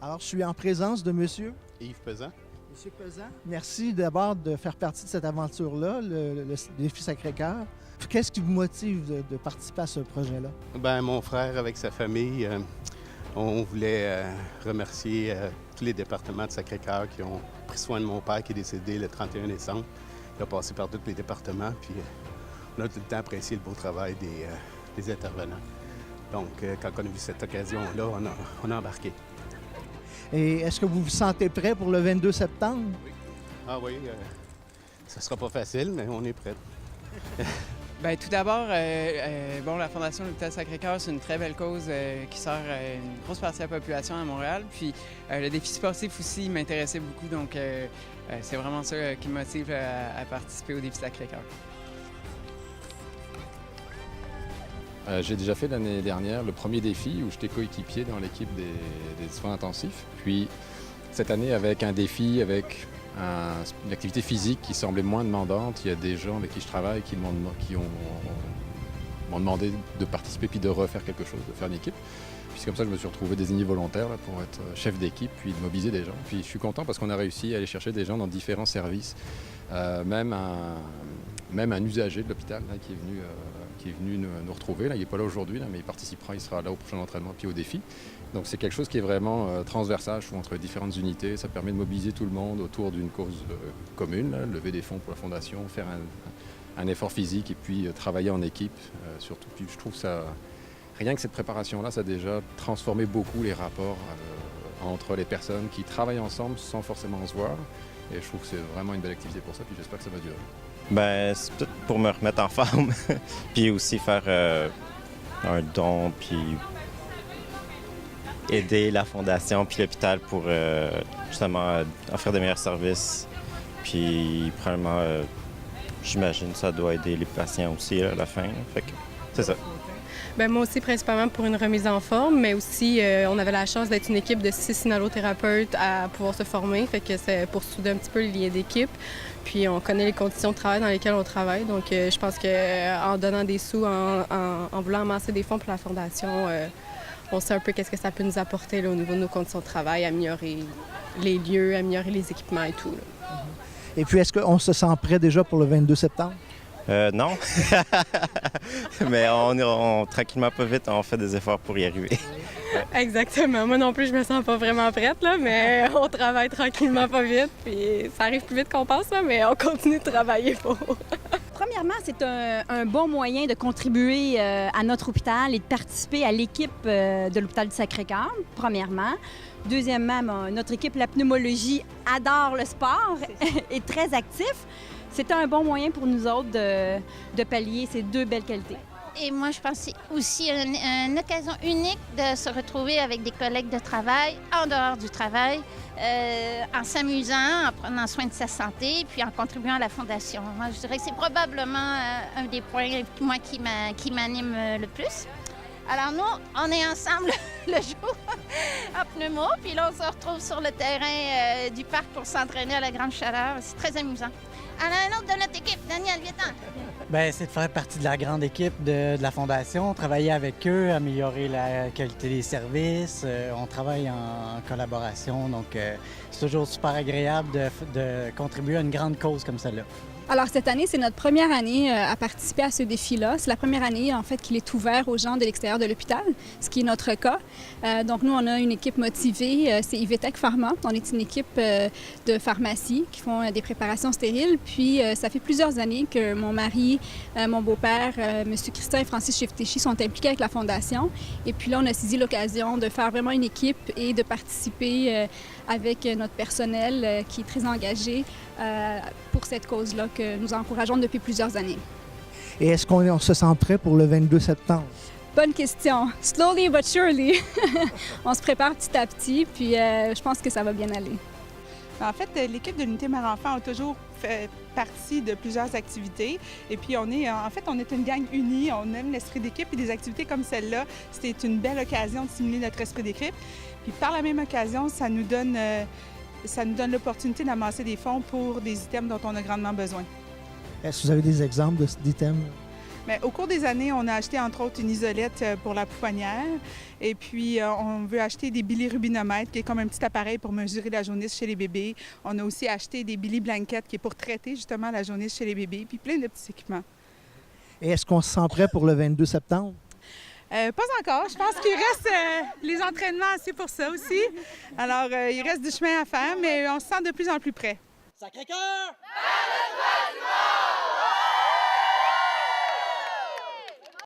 Alors, je suis en présence de monsieur. Yves Pesan. Monsieur Pesan, merci d'abord de faire partie de cette aventure-là, le défi Sacré-Cœur. Qu'est-ce qui vous motive de participer à ce projet-là? Ben, mon frère, avec sa famille, on voulait remercier tous les départements de Sacré-Cœur qui ont pris soin de mon père qui est décédé le 31 décembre. Il a passé par tous les départements, puis on a tout le temps apprécié le beau travail des intervenants. Donc, quand on a vu cette occasion-là, on a embarqué. Et est-ce que vous vous sentez prêt pour le 22 septembre? Oui. Ah oui, ça sera pas facile, mais on est prêt. Bien, tout d'abord, la Fondation de l'Hôpital Sacré-Cœur, c'est une très belle cause qui sert une grosse partie de la population à Montréal. Puis le défi sportif aussi m'intéressait beaucoup, donc c'est vraiment ça qui me motive à participer au défi Sacré-Cœur. J'ai déjà fait l'année dernière le premier défi où j'étais coéquipier dans l'équipe des soins intensifs. Puis cette année, avec un défi, avec une activité physique qui semblait moins demandante, il y a des gens avec qui je travaille qui m'ont demandé de participer puis de refaire quelque chose, de faire une équipe. Puis c'est comme ça que je me suis retrouvé désigné volontaire là, pour être chef d'équipe puis de mobiliser des gens. Puis je suis content parce qu'on a réussi à aller chercher des gens dans différents services. Même un usager de l'hôpital là, qui est venu nous retrouver. Là, il n'est pas là aujourd'hui, mais il participera, il sera là au prochain entraînement puis au défi. Donc c'est quelque chose qui est vraiment transversal, je trouve, entre différentes unités. Ça permet de mobiliser tout le monde autour d'une cause commune, là, lever des fonds pour la Fondation, faire un effort physique et puis travailler en équipe surtout. Puis je trouve ça, rien que cette préparation-là, ça a déjà transformé beaucoup les rapports entre les personnes qui travaillent ensemble sans forcément se voir. Et je trouve que c'est vraiment une belle activité pour ça, puis j'espère que ça va durer. Ben, c'est tout pour me remettre en forme, puis aussi faire un don, puis aider la Fondation puis l'hôpital pour justement offrir de meilleurs services. Puis probablement, j'imagine, ça doit aider les patients aussi là, à la fin. Fait que c'est ça. Bien, moi aussi, principalement pour une remise en forme, mais aussi, on avait la chance d'être une équipe de 6 inhalothérapeutes à pouvoir se former. Fait que c'est pour souder un petit peu les liens d'équipe. Puis on connaît les conditions de travail dans lesquelles on travaille. Donc je pense qu'en donnant des sous, en voulant amasser des fonds pour la Fondation, on sait un peu qu'est-ce que ça peut nous apporter là, au niveau de nos conditions de travail, améliorer les lieux, améliorer les équipements et tout. Là. Et puis, est-ce qu'on se sent prêt déjà pour le 22 septembre? Non. Mais on tranquillement, pas vite, on fait des efforts pour y arriver. Exactement. Moi non plus, je me sens pas vraiment prête, là, mais on travaille tranquillement, pas vite. Puis ça arrive plus vite qu'on pense, là, mais on continue de travailler pour. Premièrement, c'est un bon moyen de contribuer à notre hôpital et de participer à l'équipe de l'hôpital du Sacré-Cœur, premièrement. Deuxièmement, notre équipe, la pneumologie, adore le sport, est très actif. C'est un bon moyen pour nous autres de pallier ces deux belles qualités. Et moi, je pense que c'est aussi une occasion unique de se retrouver avec des collègues de travail, en dehors du travail, en s'amusant, en prenant soin de sa santé, puis en contribuant à la Fondation. Moi, je dirais que c'est probablement un des points qui m'anime le plus. Alors nous, on est ensemble le jour en pneumo, puis là, on se retrouve sur le terrain du parc pour s'entraîner à la grande chaleur. C'est très amusant. Alors, un autre de notre équipe, Daniel, viens-t'en. Bien, c'est de faire partie de la grande équipe de la Fondation, travailler avec eux, améliorer la qualité des services. On travaille en collaboration, donc c'est toujours super agréable de contribuer à une grande cause comme celle-là. Alors, cette année, c'est notre première année à participer à ce défi-là. C'est la première année, en fait, qu'il est ouvert aux gens de l'extérieur de l'hôpital, ce qui est notre cas. Donc, nous, on a une équipe motivée. C'est Ivetech Pharma. On est une équipe de pharmacie qui font des préparations stériles. Puis, ça fait plusieurs années que mon mari, mon beau-père, M. Christian et Francis Cheftéchi sont impliqués avec la Fondation. Et puis là, on a saisi l'occasion de faire vraiment une équipe et de participer avec notre personnel qui est très engagé pour cette cause-là que nous encourageons depuis plusieurs années. Et est-ce qu'on se sent prêt pour le 22 septembre? Bonne question. Slowly but surely. On se prépare petit à petit, puis je pense que ça va bien aller. En fait, l'équipe de l'unité mère-enfant a toujours fait partie de plusieurs activités. Et puis, on est une gang unie. On aime l'esprit d'équipe et des activités comme celle-là, c'était une belle occasion de stimuler notre esprit d'équipe. Puis, par la même occasion, ça nous donne l'opportunité d'amasser des fonds pour des items dont on a grandement besoin. Est-ce que vous avez des exemples d'items? Mais au cours des années, on a acheté entre autres une isolette pour la pouponnière. Et puis, on veut acheter des bilirubinomètres, qui est comme un petit appareil pour mesurer la jaunisse chez les bébés. On a aussi acheté des biliblankets, qui est pour traiter justement la jaunisse chez les bébés, puis plein de petits équipements. Et est-ce qu'on se sent prêt pour le 22 septembre? Pas encore. Je pense qu'il reste les entraînements assez pour ça aussi. Alors, il reste du chemin à faire, mais on se sent de plus en plus prêt. Sacré-Cœur!